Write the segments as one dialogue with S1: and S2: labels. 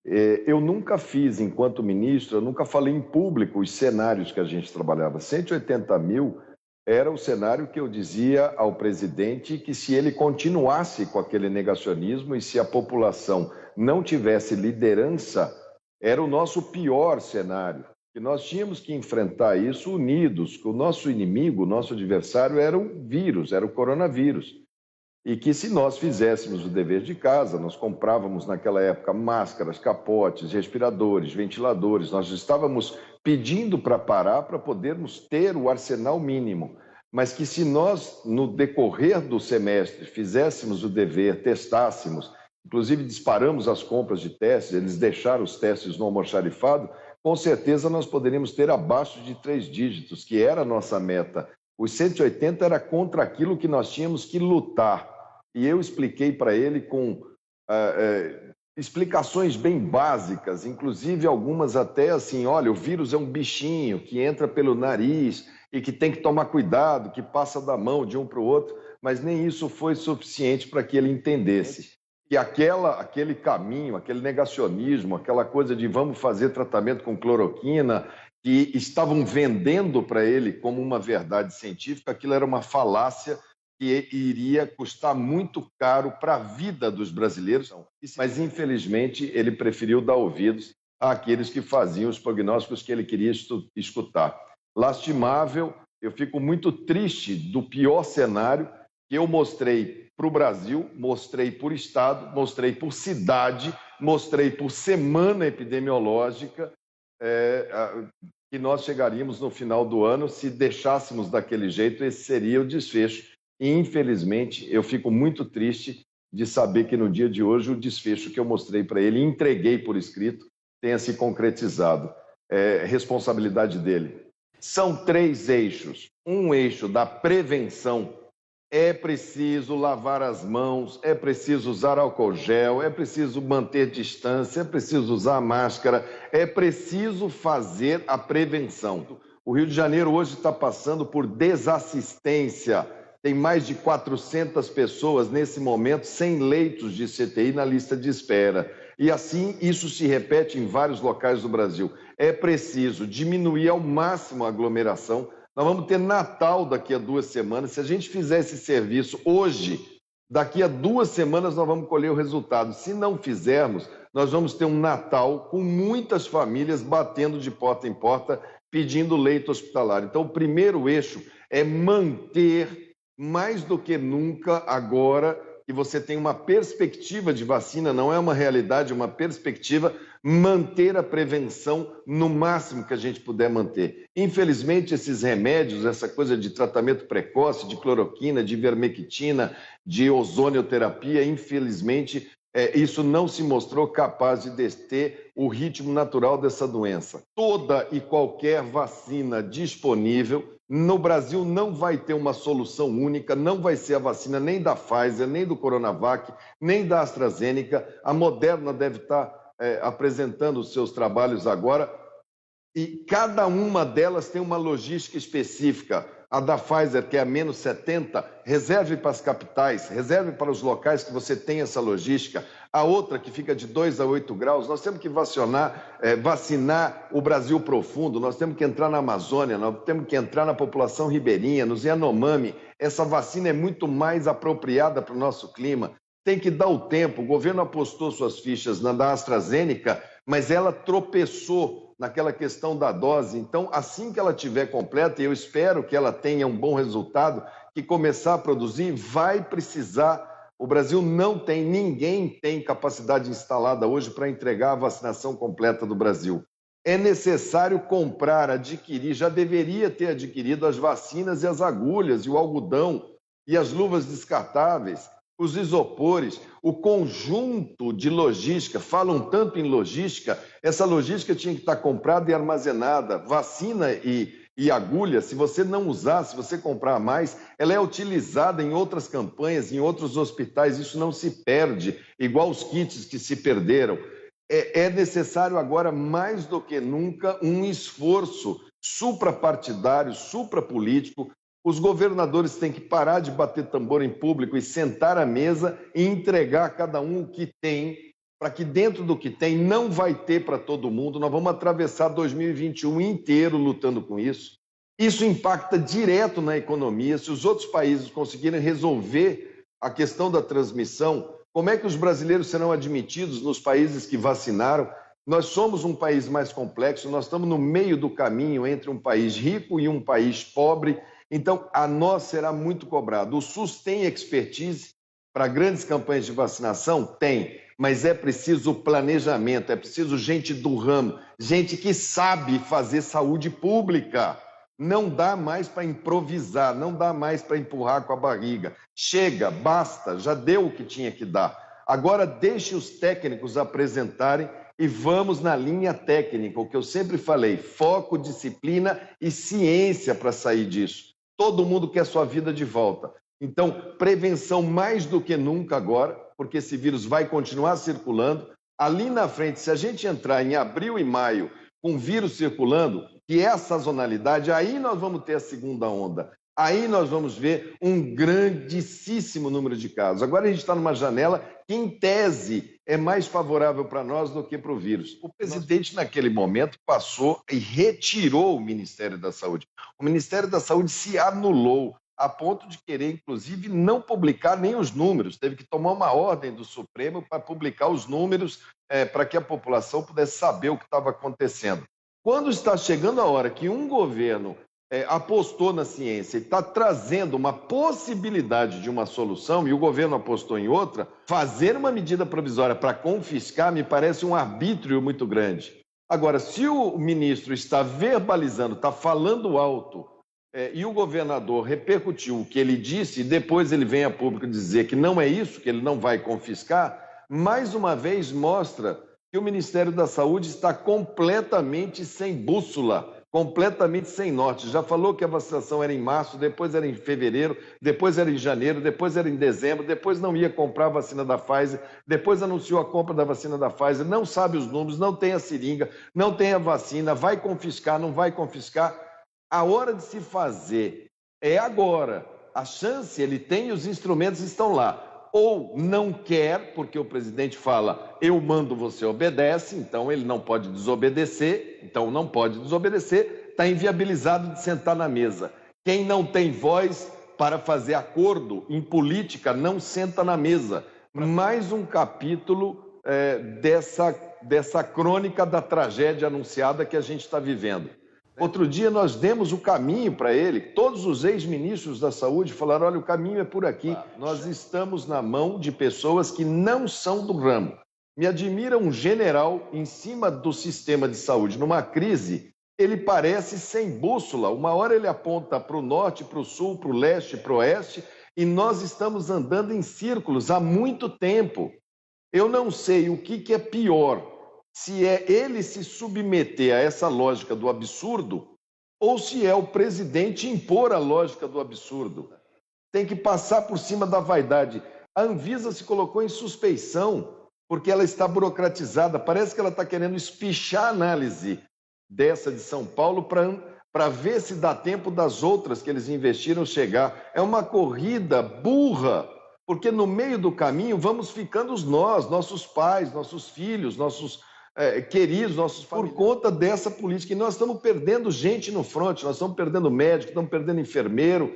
S1: Eu nunca fiz, enquanto ministro, eu nunca falei em público os cenários que a gente trabalhava. 180 mil era o cenário que eu dizia ao presidente que, se ele continuasse com aquele negacionismo e se a população não tivesse liderança, era o nosso pior cenário. E nós tínhamos que enfrentar isso unidos, que o nosso inimigo, o nosso adversário era o vírus, era o coronavírus. E que, se nós fizéssemos o dever de casa, nós comprávamos naquela época máscaras, capotes, respiradores, ventiladores, nós estávamos pedindo para parar para podermos ter o arsenal mínimo. Mas que, se nós, no decorrer do semestre, fizéssemos o dever, testássemos, inclusive disparamos as compras de testes, eles deixaram os testes no almoxarifado, com certeza nós poderíamos ter abaixo de 3 dígitos, que era a nossa meta. Os 180 era contra aquilo que nós tínhamos que lutar. E eu expliquei para ele com explicações bem básicas, inclusive algumas até assim: olha, o vírus é um bichinho que entra pelo nariz e que tem que tomar cuidado, que passa da mão de um para o outro, mas nem isso foi suficiente para que ele entendesse que aquele caminho, aquele negacionismo, aquela coisa de vamos fazer tratamento com cloroquina, que estavam vendendo para ele como uma verdade científica, aquilo era uma falácia que iria custar muito caro para a vida dos brasileiros, mas infelizmente ele preferiu dar ouvidos àqueles que faziam os prognósticos que ele queria escutar. Lastimável, eu fico muito triste do pior cenário que eu mostrei para o Brasil, mostrei por estado, mostrei por cidade, mostrei por semana epidemiológica, que nós chegaríamos no final do ano. Se deixássemos daquele jeito, esse seria o desfecho. E, infelizmente, eu fico muito triste de saber que no dia de hoje o desfecho que eu mostrei para ele, entreguei por escrito, tenha se concretizado. É responsabilidade dele. São 3 eixos. Um eixo da prevenção. É preciso lavar as mãos, é preciso usar álcool gel, é preciso manter distância, é preciso usar máscara, é preciso fazer a prevenção. O Rio de Janeiro hoje está passando por desassistência. Tem mais de 400 pessoas nesse momento sem leitos de CTI na lista de espera. E assim isso se repete em vários locais do Brasil. É preciso diminuir ao máximo a aglomeração. Nós vamos ter Natal daqui a 2 semanas. Se a gente fizer esse serviço hoje, daqui a 2 semanas nós vamos colher o resultado. Se não fizermos, nós vamos ter um Natal com muitas famílias batendo de porta em porta, pedindo leito hospitalar. Então, o primeiro eixo é manter, mais do que nunca agora, que você tem uma perspectiva de vacina, não é uma realidade, é uma perspectiva, manter a prevenção no máximo que a gente puder manter. Infelizmente, esses remédios, essa coisa de tratamento precoce, de cloroquina, de ivermectina, de ozonioterapia, infelizmente, isso não se mostrou capaz de deter o ritmo natural dessa doença. Toda e qualquer vacina disponível, no Brasil não vai ter uma solução única, não vai ser a vacina nem da Pfizer, nem do Coronavac, nem da AstraZeneca. A Moderna deve estar apresentando os seus trabalhos agora, e cada uma delas tem uma logística específica. A da Pfizer, que é a menos 70, reserve para as capitais, reserve para os locais que você tem essa logística. A outra, que fica de 2 a 8 graus, nós temos que vacinar o Brasil profundo, nós temos que entrar na Amazônia, nós temos que entrar na população ribeirinha, nos Yanomami. Essa vacina é muito mais apropriada para o nosso clima. Tem que dar o tempo. O governo apostou suas fichas na da AstraZeneca, mas ela tropeçou naquela questão da dose. Então, assim que ela estiver completa, e eu espero que ela tenha um bom resultado, que começar a produzir, vai precisar. O Brasil não tem, ninguém tem capacidade instalada hoje para entregar a vacinação completa do Brasil. É necessário comprar, adquirir, já deveria ter adquirido as vacinas e as agulhas, e o algodão, e as luvas descartáveis, os isopores, o conjunto de logística. Falam tanto em logística, essa logística tinha que estar comprada e armazenada. Vacina e agulha, se você não usar, se você comprar mais, ela é utilizada em outras campanhas, em outros hospitais, isso não se perde, igual os kits que se perderam. É necessário agora, mais do que nunca, um esforço suprapartidário, suprapolítico. Os governadores têm que parar de bater tambor em público e sentar à mesa e entregar a cada um o que tem para que dentro do que tem não vai ter para todo mundo. Nós vamos atravessar 2021 inteiro lutando com isso. Isso impacta direto na economia. Se os outros países conseguirem resolver a questão da transmissão, como é que os brasileiros serão admitidos nos países que vacinaram? Nós somos um país mais complexo, nós estamos no meio do caminho entre um país rico e um país pobre, então a nós será muito cobrado. O SUS tem expertise para grandes campanhas de vacinação? Tem, mas é preciso planejamento, é preciso gente do ramo, gente que sabe fazer saúde pública. Não dá mais para improvisar, não dá mais para empurrar com a barriga. Chega, basta, já deu o que tinha que dar. Agora deixe os técnicos apresentarem e vamos na linha técnica, o que eu sempre falei, foco, disciplina e ciência para sair disso. Todo mundo quer sua vida de volta. Então, prevenção mais do que nunca agora, porque esse vírus vai continuar circulando. Ali na frente, se a gente entrar em abril e maio com vírus circulando, que é a sazonalidade, aí nós vamos ter a segunda onda. Aí nós vamos ver um grandíssimo número de casos. Agora a gente está numa janela que, em tese, é mais favorável para nós do que para o vírus. O presidente, naquele momento, passou e retirou o Ministério da Saúde. O Ministério da Saúde se anulou, a ponto de querer, inclusive, não publicar nem os números. Teve que tomar uma ordem do Supremo para publicar os números para que a população pudesse saber o que estava acontecendo. Quando está chegando a hora que um governo apostou na ciência e está trazendo uma possibilidade de uma solução e o governo apostou em outra, fazer uma medida provisória para confiscar me parece um arbítrio muito grande. Agora, se o ministro está verbalizando, está falando alto, e o governador repercutiu o que ele disse e depois ele vem a público dizer que não é isso, que ele não vai confiscar, mais uma vez mostra que o Ministério da Saúde está completamente sem bússola, completamente sem norte. Já falou que a vacinação era em março, depois era em fevereiro, depois era em janeiro, depois era em dezembro, depois não ia comprar a vacina da Pfizer, depois anunciou a compra da vacina da Pfizer, não sabe os números, não tem a seringa, não tem a vacina, vai confiscar, não vai confiscar. A hora de se fazer é agora. A chance, ele tem, os instrumentos estão lá. Ou não quer, porque o presidente fala, eu mando, você obedece, então ele não pode desobedecer, está inviabilizado de sentar na mesa. Quem não tem voz para fazer acordo em política não senta na mesa. Mais um capítulo dessa crônica da tragédia anunciada que a gente está vivendo. Outro dia nós demos o caminho para ele, todos os ex-ministros da saúde falaram, olha, o caminho é por aqui, nós estamos na mão de pessoas que não são do ramo. Me admira um general em cima do sistema de saúde, numa crise, ele parece sem bússola, uma hora ele aponta para o norte, para o sul, para o leste, para o oeste, e nós estamos andando em círculos há muito tempo. Eu não sei o que é pior, se é ele se submeter a essa lógica do absurdo ou se é o presidente impor a lógica do absurdo. Tem que passar por cima da vaidade. A Anvisa se colocou em suspeição porque ela está burocratizada. Parece que ela está querendo espichar a análise dessa de São Paulo para ver se dá tempo das outras que eles investiram chegar. É uma corrida burra, porque no meio do caminho vamos ficando nós, nossos pais, nossos filhos, nossos queridos, nossos familiares, por conta dessa política. E nós estamos perdendo gente no fronte, nós estamos perdendo médico, estamos perdendo enfermeiro.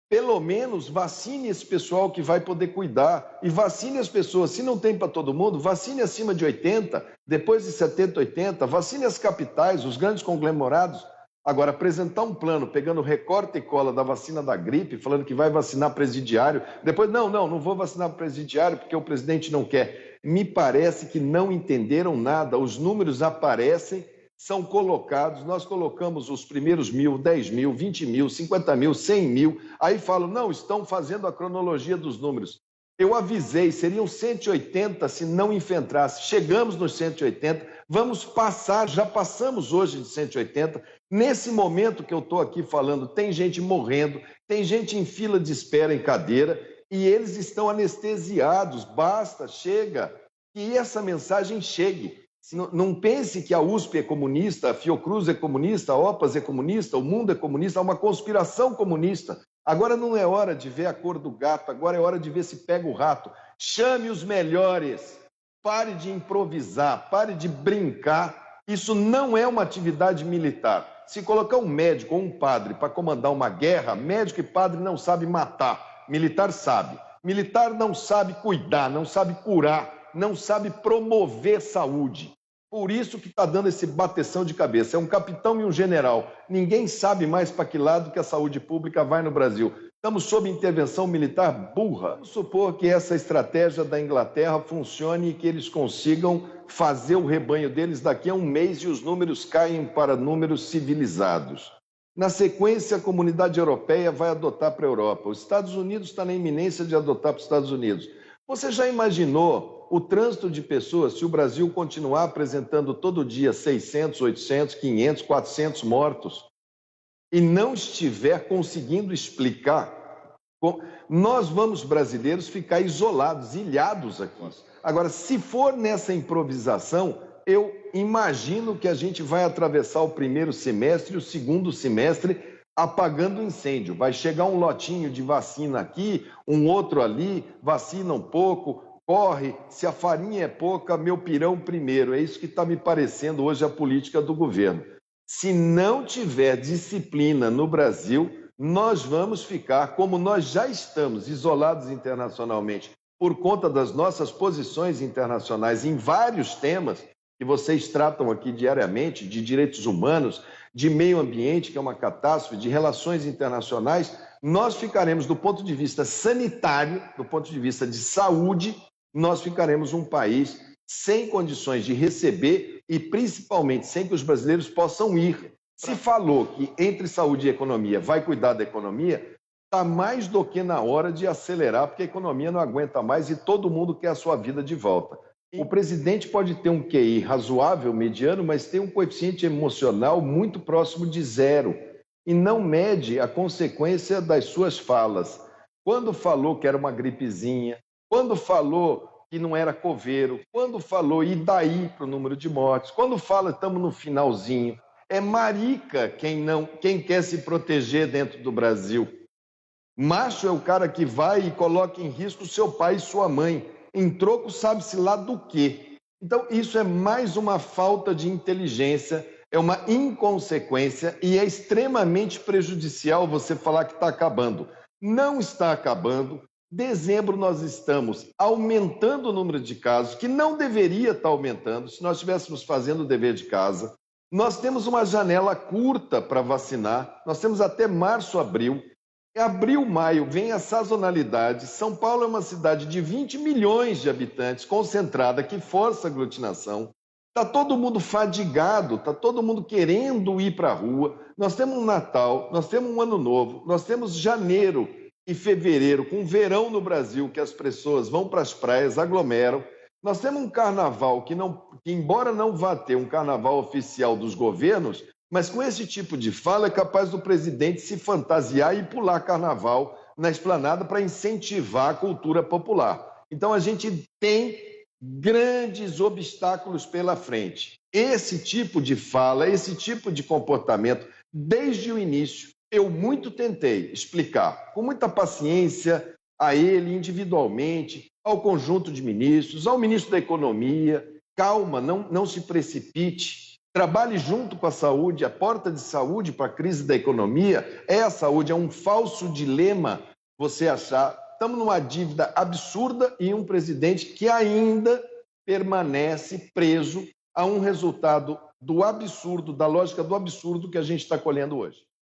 S1: Pelo menos vacine esse pessoal que vai poder cuidar. E vacine as pessoas, se não tem para todo mundo, vacine acima de 80, depois de 70, 80, vacine as capitais, os grandes conglomerados. Agora, apresentar um plano pegando recorte e cola da vacina da gripe, falando que vai vacinar presidiário, depois, não vou vacinar presidiário porque o presidente não quer. Me parece que não entenderam nada, os números aparecem, são colocados, nós colocamos os primeiros 1.000, 10 mil, 20 mil, 50 mil, 100 mil, aí falam, não, estão fazendo a cronologia dos números. Eu avisei, seriam 180 se não enfrentasse. Chegamos nos 180, vamos passar, já passamos hoje de 180. Nesse momento que eu estou aqui falando, tem gente morrendo, tem gente em fila de espera em cadeira e eles estão anestesiados. Basta, chega, que essa mensagem chegue. Não pense que a USP é comunista, a Fiocruz é comunista, a OPAS é comunista, o mundo é comunista, há uma conspiração comunista. Agora não é hora de ver a cor do gato, agora é hora de ver se pega o rato. Chame os melhores, Pare de improvisar, pare de brincar. Isso não é uma atividade militar. Se colocar um médico ou um padre para comandar uma guerra, médico e padre não sabem matar, militar sabe. Militar não sabe cuidar, não sabe curar, não sabe promover saúde. Por isso que está dando esse bateção de cabeça. É um capitão e um general. Ninguém sabe mais para que lado que a saúde pública vai no Brasil. Estamos sob intervenção militar burra. Vamos supor que essa estratégia da Inglaterra funcione e que eles consigam fazer o rebanho deles daqui a um mês e os números caem para números civilizados. Na sequência, a comunidade europeia vai adotar para a Europa. Os Estados Unidos está na iminência de adotar para os Estados Unidos. Você já imaginou o trânsito de pessoas se o Brasil continuar apresentando todo dia 600, 800, 500, 400 mortos e não estiver conseguindo explicar? Nós vamos, brasileiros, ficar isolados, ilhados aqui. Agora, se for nessa improvisação, eu imagino que a gente vai atravessar o primeiro semestre e o segundo semestre apagando o incêndio. Vai chegar um lotinho de vacina aqui, um outro ali, vacina um pouco, corre. Se a farinha é pouca, meu pirão primeiro. É isso que está me parecendo hoje a política do governo. Se não tiver disciplina no Brasil, nós vamos ficar, como nós já estamos, isolados internacionalmente, por conta das nossas posições internacionais em vários temas que vocês tratam aqui diariamente, de direitos humanos, de meio ambiente, que é uma catástrofe, de relações internacionais, nós ficaremos, do ponto de vista sanitário, do ponto de vista de saúde, nós ficaremos um país sem condições de receber e, principalmente, sem que os brasileiros possam ir. Se falou que entre saúde e economia vai cuidar da economia, está mais do que na hora de acelerar, porque a economia não aguenta mais e todo mundo quer a sua vida de volta. O presidente pode ter um QI razoável, mediano, mas tem um coeficiente emocional muito próximo de zero e não mede a consequência das suas falas. Quando falou que era uma gripezinha, quando falou que não era coveiro, quando falou e daí para o número de mortes, quando fala estamos no finalzinho, é marica quem quer se proteger dentro do Brasil. Macho é o cara que vai e coloca em risco seu pai e sua mãe. Em troco, sabe-se lá do quê. Então, isso é mais uma falta de inteligência, é uma inconsequência e é extremamente prejudicial você falar que está acabando. Não está acabando. Dezembro nós estamos aumentando o número de casos, que não deveria estar aumentando se nós estivéssemos fazendo o dever de casa. Nós temos uma janela curta para vacinar, nós temos até março, abril. Abril, maio, vem a sazonalidade. São Paulo é uma cidade de 20 milhões de habitantes, concentrada, que força a aglutinação. Está todo mundo fadigado, está todo mundo querendo ir para a rua. Nós temos um Natal, nós temos um Ano Novo, nós temos janeiro e fevereiro, com verão no Brasil, que as pessoas vão para as praias, aglomeram. Nós temos um carnaval que embora não vá ter um carnaval oficial dos governos, mas com esse tipo de fala é capaz do presidente se fantasiar e pular carnaval na esplanada para incentivar a cultura popular. Então a gente tem grandes obstáculos pela frente. Esse tipo de fala, esse tipo de comportamento, desde o início, eu muito tentei explicar com muita paciência a ele individualmente, ao conjunto de ministros, ao ministro da Economia. Calma, não se precipite. Trabalhe junto com a saúde, a porta de saúde para a crise da economia é a saúde, é um falso dilema você achar. Estamos numa dívida absurda e um presidente que ainda permanece preso a um resultado do absurdo, da lógica do absurdo que a gente está colhendo hoje.